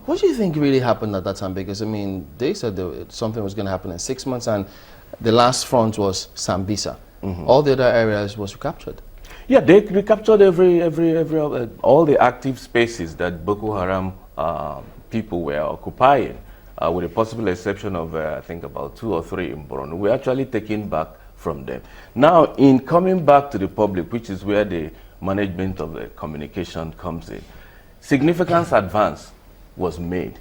What do you think really happened at that time? Because, I mean, they said something was going to happen in 6 months, and the last front was Sambisa. All the other areas was recaptured. Yeah, they recaptured all the active spaces that Boko Haram people were occupying, with the possible exception of, I think, about 2 or 3 in Borno. We're actually taking back from them. Now, in coming back to the public, which is where the management of the communication comes in, significant advance was made.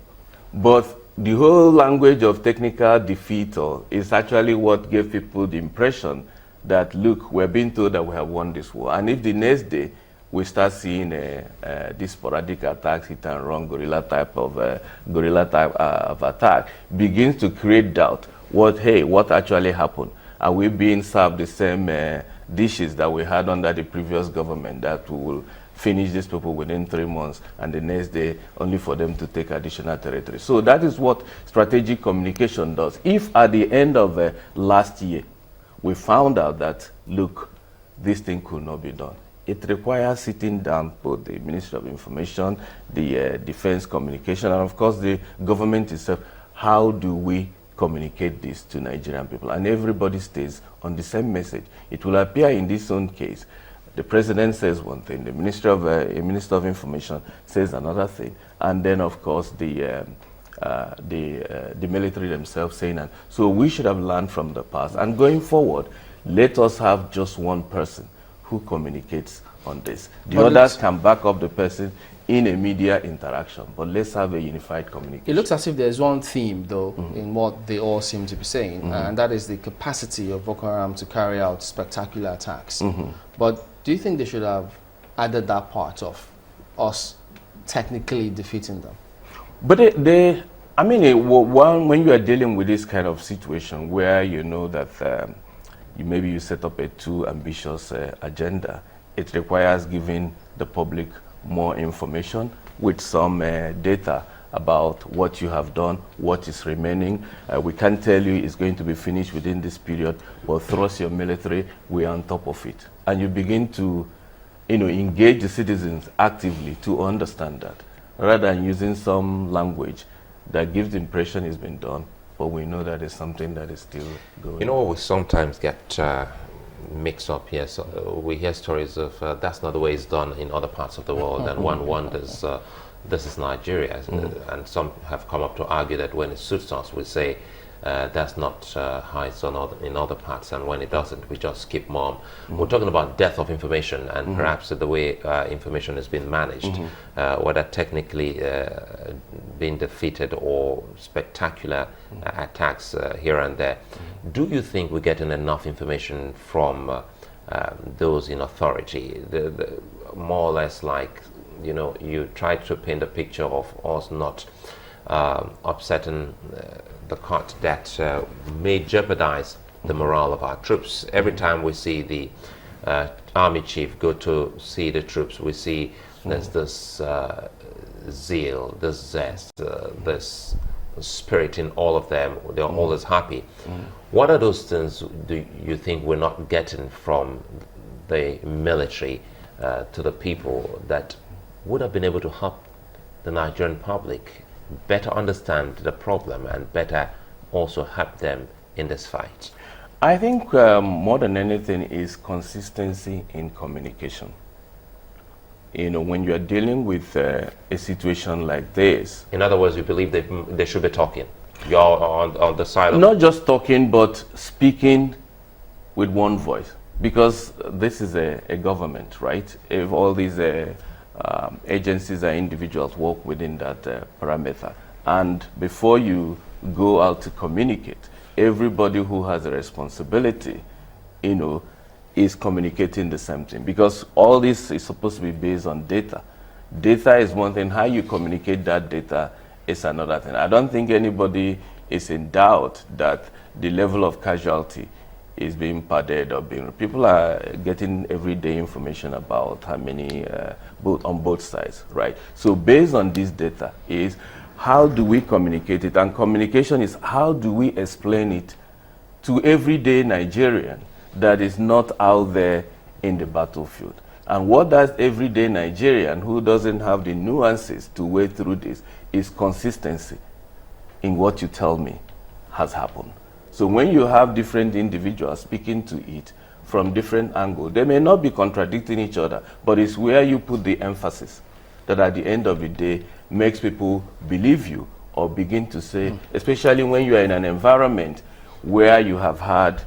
But the whole language of technical defeat is actually what gave people the impression that, look, we're being told that we have won this war. And if the next day we start seeing this sporadic attacks, hit and run, guerrilla type of attack, begins to create doubt. What actually happened? Are we being served the same dishes that we had under the previous government, that we will finish these people within 3 months and the next day only for them to take additional territory? So that is what strategic communication does. If at the end of last year we found out that, look, this thing could not be done, it requires sitting down both the Ministry of Information, the Defense Communication, and of course the government itself. How do we communicate this to Nigerian people? And everybody stays on the same message. It will appear in this own case, the president says one thing, the Minister of Information says another thing, and then of course the military themselves saying that. So we should have learned from the past, and going forward, let us have just one person who communicates on this. The others can back up the person in a media interaction, but let's have a unified communication. It looks as if there's one theme, though, in what they all seem to be saying, and that is the capacity of Boko Haram to carry out spectacular attacks. But do you think they should have added that part of us technically defeating them? But I mean, when you are dealing with this kind of situation where you know that maybe you set up a too ambitious agenda, it requires giving the public more information with some data about what you have done, what is remaining. We can't tell you it's going to be finished within this period, but thrust your military, we're on top of it. And you begin to engage the citizens actively to understand that, rather than using some language that gives the impression it's been done, but we know that it's something that is still going. You know, we sometimes get mixed up here. So we hear stories of that's not the way it's done in other parts of the world, and one wonders, this is Nigeria. And some have come up to argue that when it suits us, we say that's not how it's done in other parts, and when it doesn't, we just keep mum. We're talking about death of information, and perhaps the way information has been managed, whether technically being defeated or spectacular attacks here and there. Do you think we're getting enough information from those in authority? More or less like, you try to paint a picture of us not upsetting the cart that may jeopardize the morale of our troops. Every time we see the army chief go to see the troops, we see there's this zeal, this zest, this spirit in all of them. They're always happy. What are those things do you think we're not getting from the military to the people that would have been able to help the Nigerian public better understand the problem and better also help them in this fight? I think more than anything is consistency in communication. When you are dealing with a situation like this. In other words, you believe they should be talking. You're on the side of... Not just talking, but speaking with one voice. Because this is a government, right? If all these agencies and individuals work within that parameter. And before you go out to communicate, everybody who has a responsibility, is communicating the same thing. Because all this is supposed to be based on data. Data is one thing. How you communicate that data is another thing. I don't think anybody is in doubt that the level of casualty is being padded or being... People are getting everyday information about how many, on both sides, right? So based on this data is how do we communicate it? And communication is how do we explain it to everyday Nigerian that is not out there in the battlefield. And what does everyday Nigerian who doesn't have the nuances to wade through this is consistency in what you tell me has happened. So when you have different individuals speaking to it from different angles, they may not be contradicting each other, but it's where you put the emphasis that at the end of the day makes people believe you or begin to say, especially when you are in an environment where you have had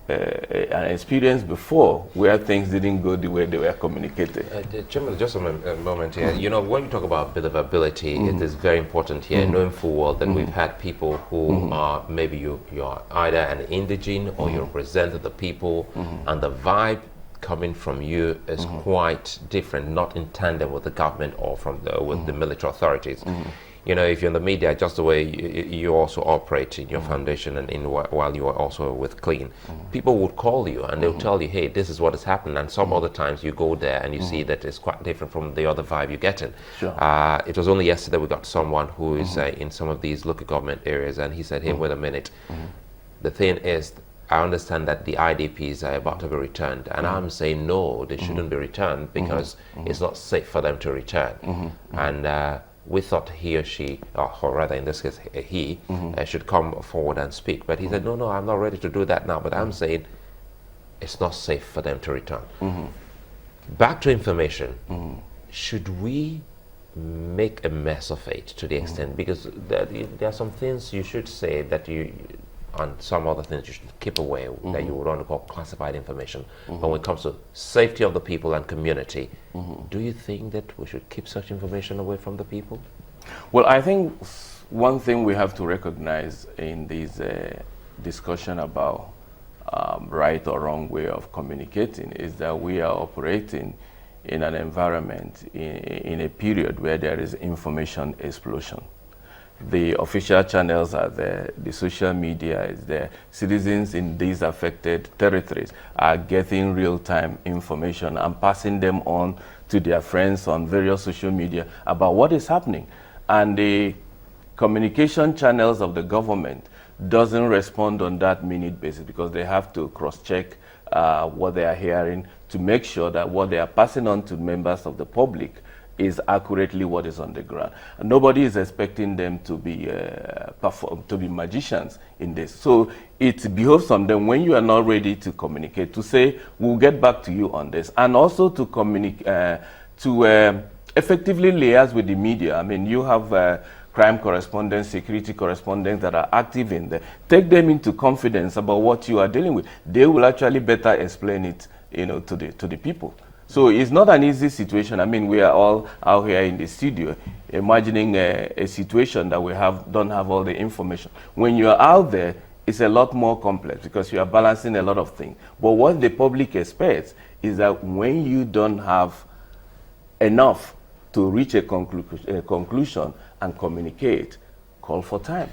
an experience before where things didn't go the way they were communicated. Jim, just a moment here. You know, when you talk about believability, it is very important here, knowing full well that we've had people who are, maybe you're either an indigene or you represent the people, and the vibe coming from you is quite different, not in tandem with the government or from with the military authorities. You know, if you're in the media, just the way you also operate in your foundation and while you are also with Clean, people would call you and they'll tell you, hey, this is what has happened. And some other times you go there and you see that it's quite different from the other vibe you're getting. Sure. It was only yesterday we got someone who is in some of these local government areas, and he said, hey, wait a minute. The thing is, I understand that the IDPs are about to be returned, and I'm saying no, they shouldn't be returned because it's not safe for them to return. And we thought he or she, or rather in this case he, should come forward and speak. But he said, no, I'm not ready to do that now, but I'm saying it's not safe for them to return. Back to information, should we make a mess of it to the extent, because there are some things you should say that you, and some other things you should keep away that you would want to call classified information. But when it comes to safety of the people and community, do you think that we should keep such information away from the people? Well, I think one thing we have to recognize in this discussion about right or wrong way of communicating is that we are operating in an environment, in a period where there is information explosion. The official channels are there, the social media is there. Citizens in these affected territories are getting real-time information and passing them on to their friends on various social media about what is happening. And the communication channels of the government doesn't respond on that minute basis because they have to cross-check what they are hearing to make sure that what they are passing on to members of the public is accurately what is on the ground. And nobody is expecting them to be magicians in this. So it behoves on them, when you are not ready to communicate, to say, we'll get back to you on this, and also to communicate, to effectively liaise with the media. I mean, you have crime correspondents, security correspondents that are active in there. Take them into confidence about what you are dealing with. They will actually better explain it, you know, to the people. So it's not an easy situation. I mean, we are all out here in the studio imagining a situation that we don't have all the information. When you're out there, it's a lot more complex because you are balancing a lot of things. But what the public expects is that when you don't have enough to reach a conclusion and communicate, call for time.